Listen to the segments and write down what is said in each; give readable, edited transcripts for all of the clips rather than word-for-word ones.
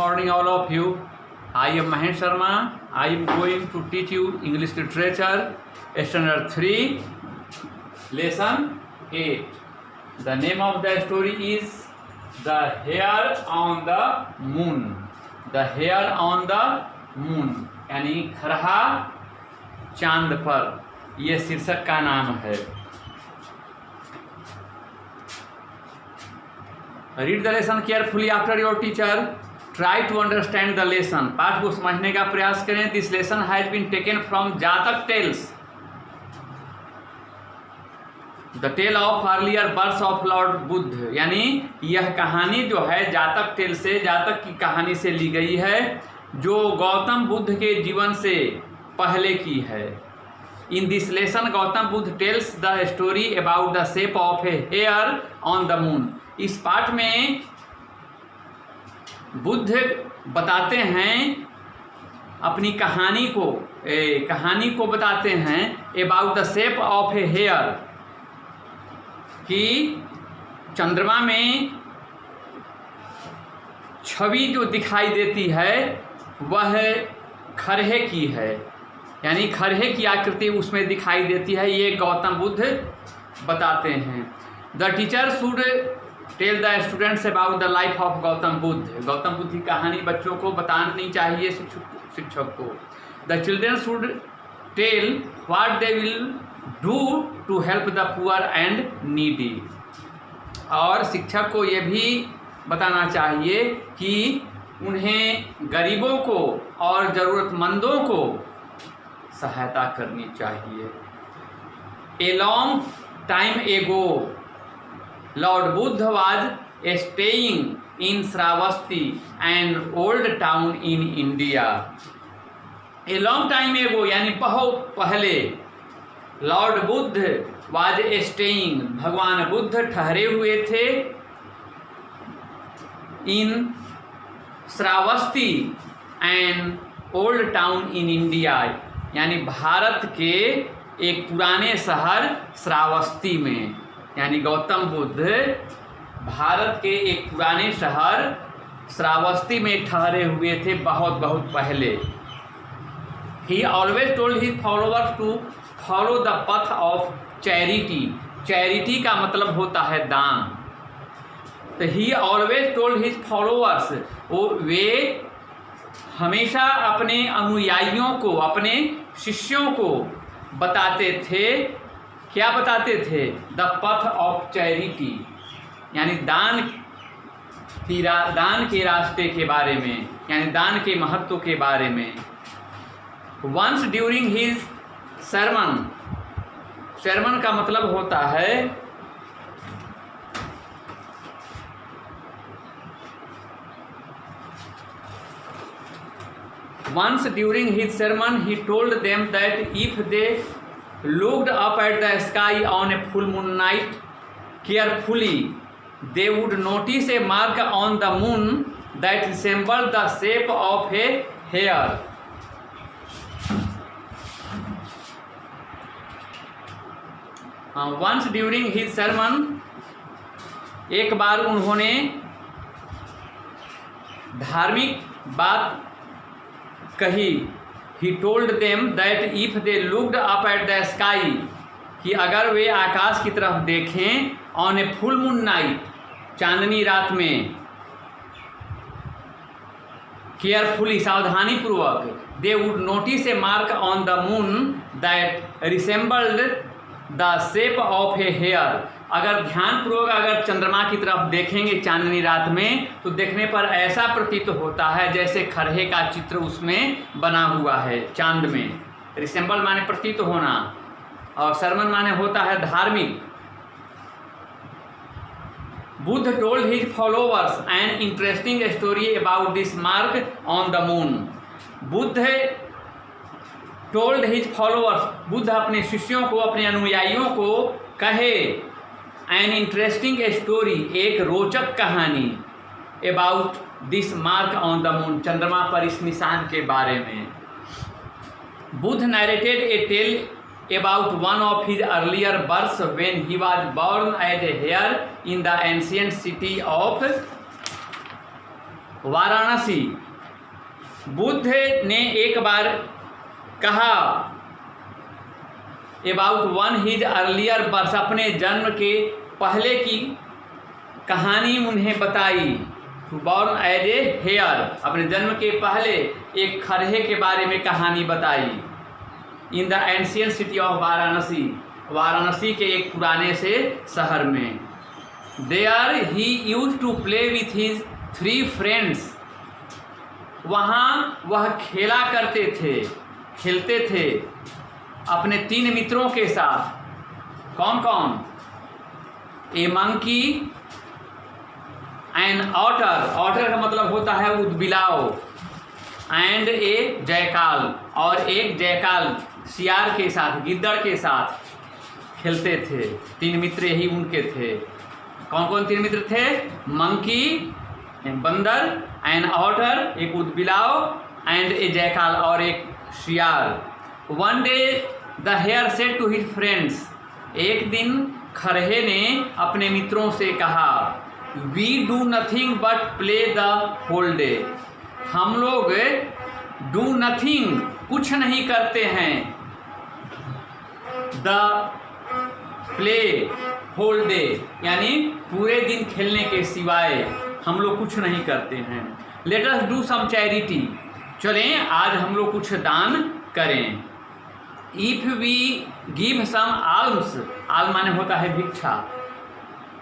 morning all of you. I am Mahesh Sharma. I am going to teach you English Literature, Standard 3, Lesson 8. The name of the story is The Hare on the Moon. The Hare on the Moon यानी खरहा चांद पर, यह शीर्षक का नाम है. Read the lesson carefully after your teacher. Try to understand the lesson. पाठ को समझने का प्रयास करें. This lesson has been taken from जातक tales. The tale of earlier births of Lord Buddha. यानी यह कहानी जो है जातक टेल से, जातक की कहानी से ली गई है, जो गौतम बुद्ध के जीवन से पहले की है. In this lesson, Gautam Buddha tells the story about the shape of a hare on the moon. इस पाठ में बुद्ध बताते हैं अपनी कहानी को बताते हैं about the shape of a hare, कि चंद्रमा में छवि जो दिखाई देती है वह खरहे की है, यानी खरहे की आकृति उसमें दिखाई देती है. ये गौतम बुद्ध बताते हैं. The teacher should tell the students about the life of Gautam Buddha. Gautam Buddha की कहानी बच्चों को बतानी चाहिए, शिक्षक को. The children should tell what they will do to help the poor and needy. और शिक्षक को ये भी बताना चाहिए कि उन्हें गरीबों को और ज़रूरतमंदों को सहायता करनी चाहिए. ए लॉन्ग टाइम एगो Lord Buddha was staying in Shravasti and old town in India. A long time एगो यानी बहुत पहले लॉर्ड बुद्ध वाज स्टेइंग, भगवान बुद्ध ठहरे हुए थे, in Shravasti and old town in India, यानी भारत के एक पुराने शहर श्रावस्ती में. यानी गौतम बुद्ध भारत के एक पुराने शहर श्रावस्ती में ठहरे हुए थे बहुत बहुत पहले. He always told his followers to follow the path of charity. Charity का मतलब होता है दान. तो he always told his followers, वे हमेशा अपने अनुयायियों को, अपने शिष्यों को बताते थे. क्या बताते थे? द पथ ऑफ चैरिटी, यानी दान के रास्ते के बारे में, यानी दान के महत्व के बारे में. Once during his sermon, sermon का मतलब होता है once during his sermon he told them that if they looked up at the sky on a full moon night carefully, they would notice a mark on the moon that resembled the shape of a hare. Once during his sermon, एक बार उन्होंने धार्मिक बात कही. He told them that if they looked up at the sky, कि अगर वे आकाश की तरफ देखें on a full moon night, चांदनी रात में, carefully सावधानी पूर्वक, they would notice a mark on the moon that resembled the shape of a hare. अगर ध्यानपूर्वक अगर चंद्रमा की तरफ देखेंगे चांदनी रात में, तो देखने पर ऐसा प्रतीत होता है जैसे खरहे का चित्र उसमें बना हुआ है चांद में. रिसेंबल माने प्रतीत होना, और सरमन माने होता है धार्मिक. Buddha told his followers an interesting story about this mark on the moon. Buddha told his followers, Buddha अपने शिष्यों को, अपने अनुयायियों को कहे एन इंटरेस्टिंग स्टोरी, एक रोचक कहानी, about this mark on the moon, चंद्रमा पर इस निशान के बारे में. Buddha narrated a tale about one of his earlier births when he was born as a hare in the ancient city of Varanasi. Buddha ने एक बार कहा about one his earlier birth, अपने जन्म के पहले की कहानी उन्हें बताई। To born as a hare, अपने जन्म के पहले एक खरहे के बारे में कहानी बताई। In the ancient city of Varanasi, Varanasi के एक पुराने से शहर में। There he use to play with his 3 friends, वहाँ वह खेला करते थे, खेलते थे अपने 3 मित्रों के साथ। कौन कौन? ए मंकी, एन ऑटर, ऑटर का मतलब होता है उदबिलाव, एंड ए जयकाल, और एक जयकाल सियार के साथ, गिद्दड़ के साथ खेलते थे। 3 मित्र ही उनके थे। कौन कौन 3 मित्र थे? मंकी, बंदर, एन ऑटर, एक उदबिलाव, एंड ए जयकाल, और एक सियार। One day the hare said to his friends, एक दिन खरहे ने अपने मित्रों से कहा, we do nothing but play the whole day, हम लोग डू नथिंग, कुछ नहीं करते हैं, द प्ले होल डे, यानी पूरे दिन खेलने के सिवाय हम लोग कुछ नहीं करते हैं। Let us do some charity, चलें आज हम लोग कुछ दान करें। If we give some alms, alm माने होता है भिक्षा।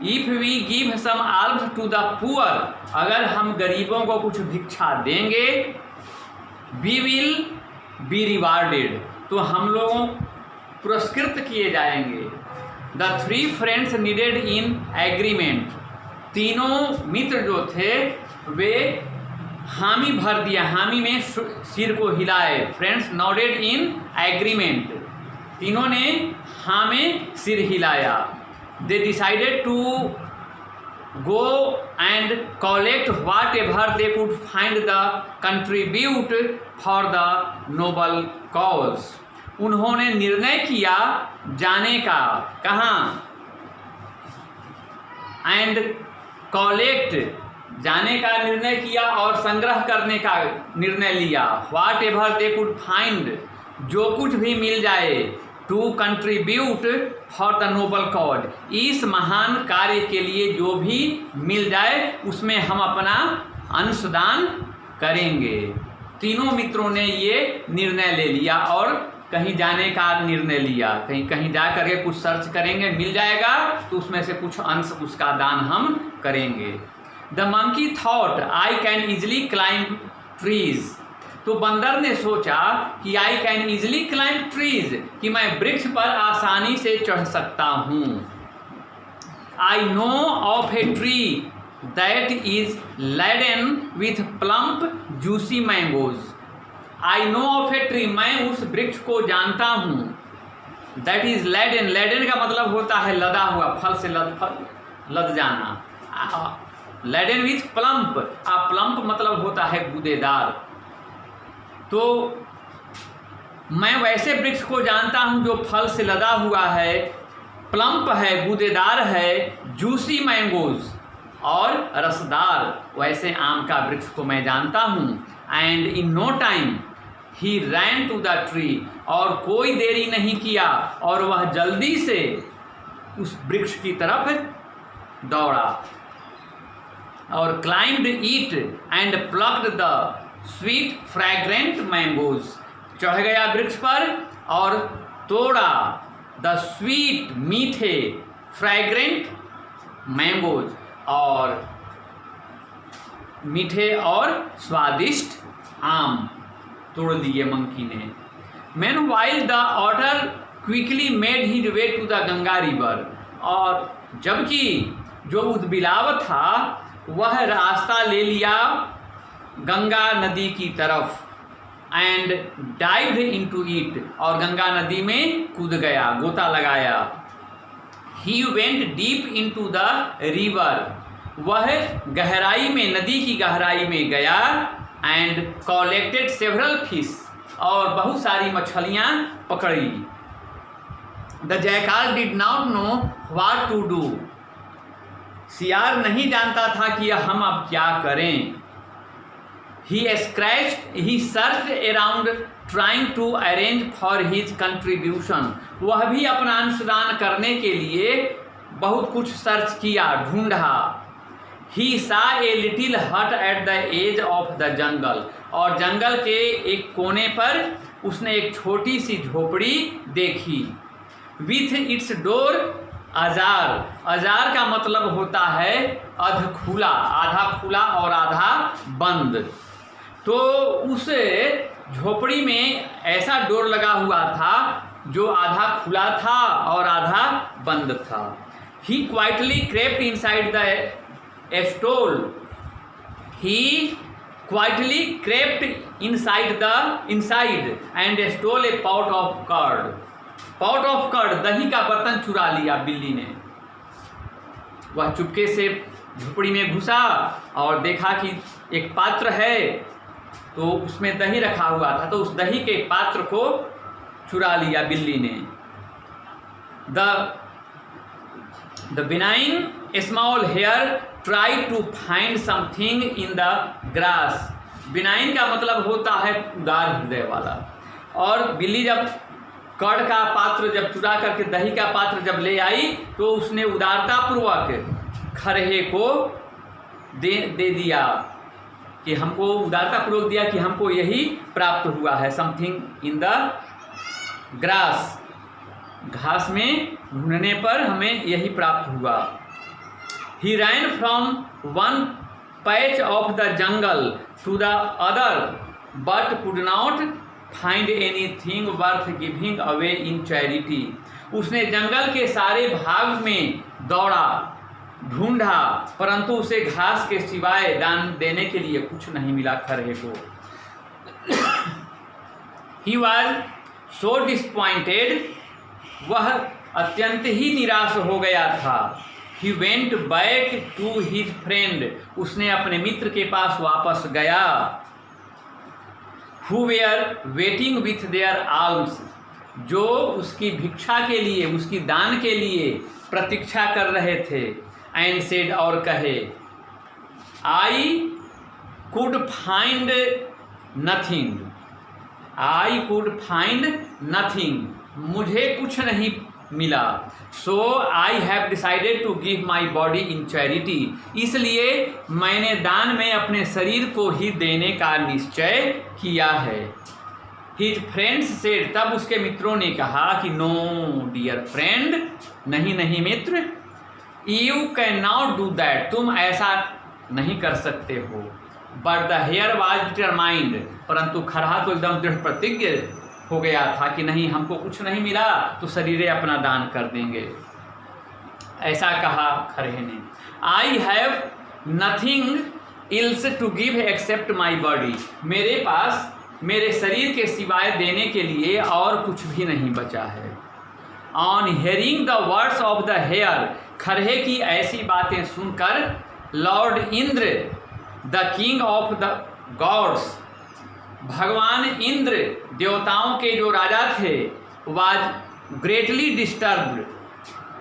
If we give some alms to the poor, अगर हम गरीबों को कुछ भिक्षा देंगे, वी विल बी रिवार्डेड, तो हम लोग पुरस्कृत किए जाएंगे। The 3 friends needed in agreement, तीनों मित्र जो थे वे हामी भर दिया, हामी में सिर को हिलाए। फ्रेंड्स नॉडेड इन एग्रीमेंट, तीनों ने हाँ में सिर हिलाया। They decided to go and collect whatever they could find the contribute for the noble cause, उन्होंने निर्णय किया जाने का, कहाँ? एंड कलेक्ट, जाने का निर्णय किया और संग्रह करने का निर्णय लिया। Whatever they could find, जो कुछ भी मिल जाए, to contribute for the noble cause, इस महान कार्य के लिए जो भी मिल जाए उसमें हम अपना अंशदान करेंगे। तीनों मित्रों ने ये निर्णय ले लिया और कहीं जाने का निर्णय लिया, कहीं जा करके कुछ सर्च करेंगे, मिल जाएगा तो उसमें से कुछ अंश उसका दान हम करेंगे। The monkey thought I can easily climb trees, तो बंदर ने सोचा कि I can easily climb trees, कि मैं वृक्ष पर आसानी से चढ़ सकता हूँ। I know of a tree that is laden with plump juicy mangoes, I know of a tree, मैं उस वृक्ष को जानता हूँ। दैट इज लेडन, लेडन का मतलब होता है लदा हुआ, फल से लद जाना। लेडन विथ प्लम्प, प्लम्प मतलब होता है गूदेदार। तो मैं वैसे वृक्ष को जानता हूँ जो फल से लदा हुआ है, प्लम्प है, गूदेदार है, जूसी मैंगोज और रसदार वैसे आम का वृक्ष को मैं जानता हूँ। And in no time he ran to the tree, और कोई देरी नहीं किया और वह जल्दी से उस वृक्ष की तरफ दौड़ा। और climbed it and plucked the sweet fragrant mangoes, चढ़ गया वृक्ष पर और तोड़ा द स्वीट, मीठे, फ्रैग्रेंट मैंगोज, और मीठे और स्वादिष्ट आम तोड़ दिए मंकी ने। Meanwhile the otter quickly made his way to the Ganga river, और जबकि जो उदबिलाव था वह रास्ता ले लिया गंगा नदी की तरफ। एंड डाइव्ड इनटू इट, और गंगा नदी में कूद गया, गोता लगाया। He went deep into the river, वह गहराई में, नदी की गहराई में गया। एंड कलेक्टेड सेवरल फिश, और बहुत सारी मछलियाँ पकड़ी। The jackal did not know what to do, सियार नहीं जानता था कि हम अब क्या करें। He searched around trying to arrange for his contribution. वह भी अपना अंशदान करने के लिए बहुत कुछ सर्च किया, ढूंढा. He saw a little hut at the edge of the jungle. और जंगल के एक कोने पर उसने एक छोटी सी झोपड़ी देखी. With its door अजार. अजार का मतलब होता है अध खुला, आधा खुला और आधा बंद. तो उस झोपड़ी में ऐसा डोर लगा हुआ था जो आधा खुला था और आधा बंद था. He quietly crept inside the stall. He quietly crept inside and stole a pot of curd. Pot of curd, दही का बर्तन चुरा लिया बिल्ली ने. वह चुपके से झोपड़ी में घुसा और देखा कि एक पात्र है, तो उसमें दही रखा हुआ था, तो उस दही के पात्र को चुरा लिया बिल्ली ने. The benign small hare tried to find something in the grass. benign का मतलब होता है उदार हृदय वाला. और बिल्ली जब कड़ का पात्र जब चुरा करके दही का पात्र जब ले आई, तो उसने उदारता पूर्वक खरहे को दे दिया कि हमको उदारता पूर्वक दिया कि हमको यही प्राप्त हुआ है. समथिंग इन द ग्रास, घास में ढूंढने पर हमें यही प्राप्त हुआ. He ran from one patch of the jungle to the other but could not find anything worth giving away in charity. उसने जंगल के सारे भाग में दौड़ा, ढूंढा, परंतु उसे घास के सिवाय दान देने के लिए कुछ नहीं मिला खरहे को. ही वॉज सो डिसपॉइंटेड, वह अत्यंत ही निराश हो गया था. He went back to his friend, उसने अपने मित्र के पास वापस गया. Who were waiting with their alms, जो उसकी भिक्षा के लिए, उसकी दान के लिए प्रतीक्षा कर रहे थे. And said, और कहे, I could find nothing. I could find nothing. मुझे कुछ नहीं मिला. So I have decided to give my body in charity. इसलिए मैंने दान में अपने शरीर को ही देने का निश्चय किया है. His friends said, तब उसके मित्रों ने कहा कि no dear friend, नहीं नहीं मित्र, you cannot do that, तुम ऐसा नहीं कर सकते हो. But the hare was determined, परंतु खरहा तो एकदम दृढ़ प्रतिज्ञ हो गया था कि नहीं, हमको कुछ नहीं मिला तो शरीर अपना दान कर देंगे. ऐसा कहा खरहे ने. I have nothing else to give except my body, मेरे पास मेरे शरीर के सिवाय देने के लिए और कुछ भी नहीं बचा है. On hearing the words of the hare, खरहे की ऐसी बातें सुनकर lord Indra, the king of the gods, भगवान इंद्र, देवताओं के जो राजा थे, वाज ग्रेटली डिस्टर्ब्ड.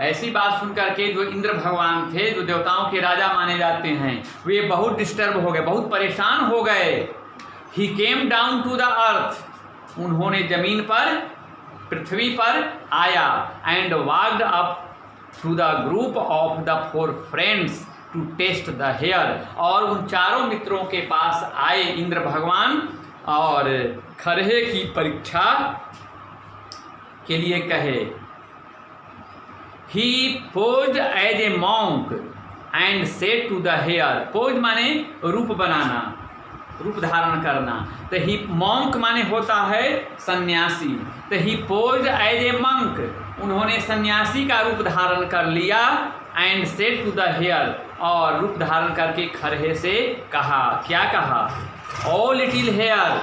ऐसी बात सुनकर के जो इंद्र भगवान थे, जो देवताओं के राजा माने जाते हैं, वे बहुत डिस्टर्ब हो गए, बहुत परेशान हो गए. He came down to the earth, उन्होंने जमीन पर, पृथ्वी पर आया. And walked up to the group of the 4 friends to test the hare, और उन चारों मित्रों के पास आए इंद्र भगवान और खरहे की परीक्षा के लिए कहे. He posed as a monk and said to the hare, pose माने रूप बनाना, रूप धारण करना. तो ही मॉन्क माने होता है सन्यासी. तो he posed as a monk, उन्होंने सन्यासी का रूप धारण कर लिया. And said to the hare, और रूप धारण करके खरहे से कहा. क्या कहा? O little hare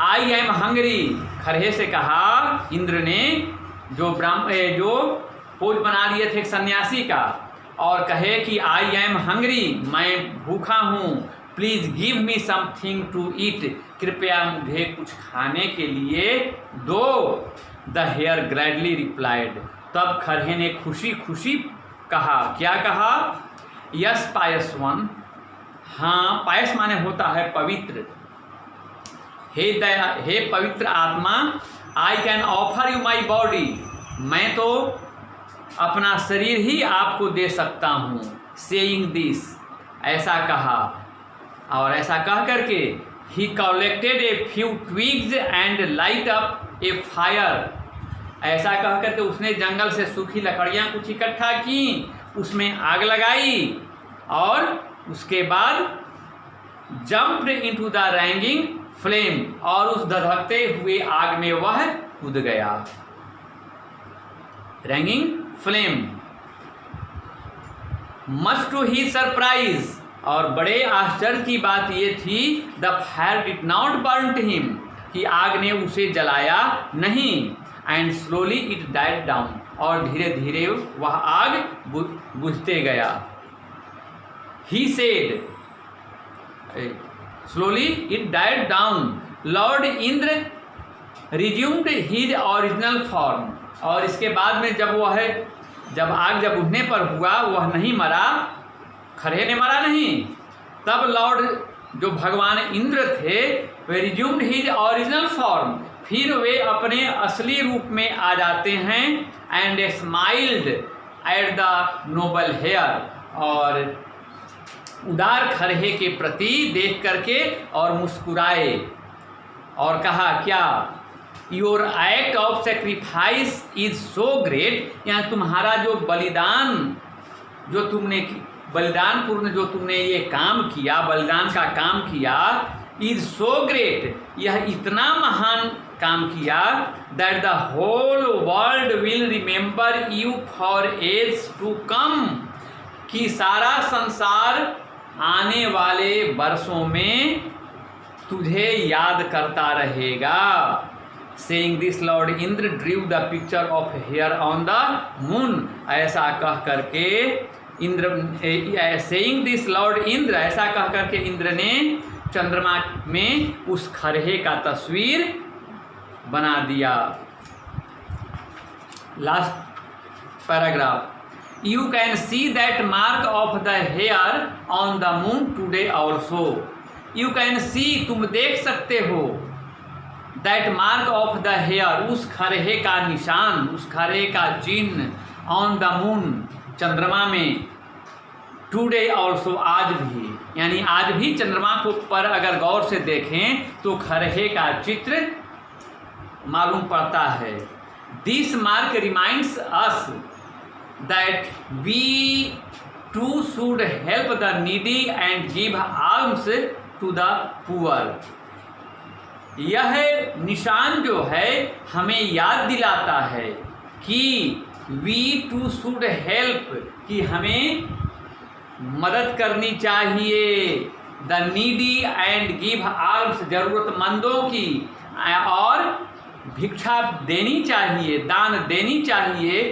I am hungry. खरहे से कहा इंद्र ने, जो पोज बना लिए थे सन्यासी का, और कहे कि आई एम हंग्री, मैं भूखा हूँ. Please give me something to eat, कृपया मुझे कुछ खाने के लिए दो. द हेयर ग्लैडली रिप्लाइड, तब खरहे ने खुशी खुशी कहा. क्या कहा? यस पायस वन, हाँ, पायस माने होता है पवित्र। हे दया, हे पवित्र आत्मा, I can offer you my body, मैं तो अपना शरीर ही आपको दे सकता हूँ। सेइंग दिस, ऐसा कहा, और ऐसा कह करके ही collected a few twigs and light up A fire, ऐसा कह करके उसने जंगल से सूखी लकड़ियाँ कुछ इकट्ठा की, उसमें आग लगाई और उसके बाद jumped into the raging flame, और उस धधकते हुए आग में वह कूद गया। Raging flame. Much to his surprise, और बड़े आश्चर्य की बात ये थी, the fire did not burn him, कि आग ने उसे जलाया नहीं। And slowly it died down, और धीरे धीरे वह आग बुझते गया। He said, slowly it died down, lord Indra resumed his original form, और इसके बाद में जब आग बुझने पर हुआ, वह नहीं मरा, खरहे ने मरा नहीं, तब लॉर्ड जो भगवान इंद्र थे, वे रिज्यूम्ड हिज ओरिजिनल फॉर्म, फिर वे अपने असली रूप में आ जाते हैं। And smiled at the noble hare, और उदार खरहे के प्रति देख करके और मुस्कुराए, और कहा क्या, your act of sacrifice is so great, यहाँ तुम्हारा जो बलिदान, जो तुमने बलिदानपूर्ण जो तुमने ये काम किया, बलिदान का काम किया, इज सो ग्रेट, यह इतना महान काम किया, that the whole world will remember you for age to come, कि सारा संसार आने वाले वर्षों में तुझे याद करता रहेगा। Saying this lord Indra drew the picture of hare on the moon, ऐसा कह करके Indra, saying this lord Indra, ऐसा कह करके इंद्र ने चंद्रमा में उस खरहे का तस्वीर बना दिया। Last paragraph, you can see that mark of the hare on the moon today also, you can see, तुम देख सकते हो, that mark of the hare, उस खरहे का निशान, उस खरहे का चिन्ह, ऑन द मून, चंद्रमा में, टुडे ऑल्सो, आज भी, यानी आज भी चंद्रमा को पर अगर गौर से देखें तो खरहे का चित्र मालूम पड़ता है। This mark reminds us that we too should help the needy and give arms to the poor, यह निशान जो है हमें याद दिलाता है कि वी टू शुड हेल्प, कि हमें मदद करनी चाहिए, the needy and give arms, जरूरतमंदों की, और भिक्षा देनी चाहिए, दान देनी चाहिए,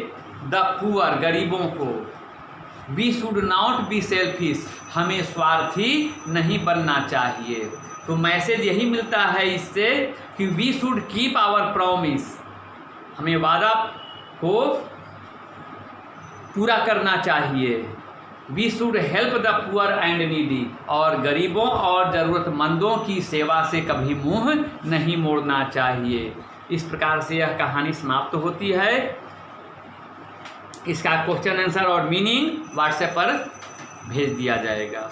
द पुअर, गरीबों को। We should not be selfish, हमें स्वार्थी नहीं बनना चाहिए। तो मैसेज यही मिलता है इससे कि we should keep our promise, हमें वादा को पूरा करना चाहिए। We should help the poor and needy, और गरीबों और ज़रूरतमंदों की सेवा से कभी मुंह नहीं मोड़ना चाहिए। इस प्रकार से यह कहानी समाप्त होती है। इसका क्वेश्चन आंसर और मीनिंग व्हाट्सएप पर भेज दिया जाएगा।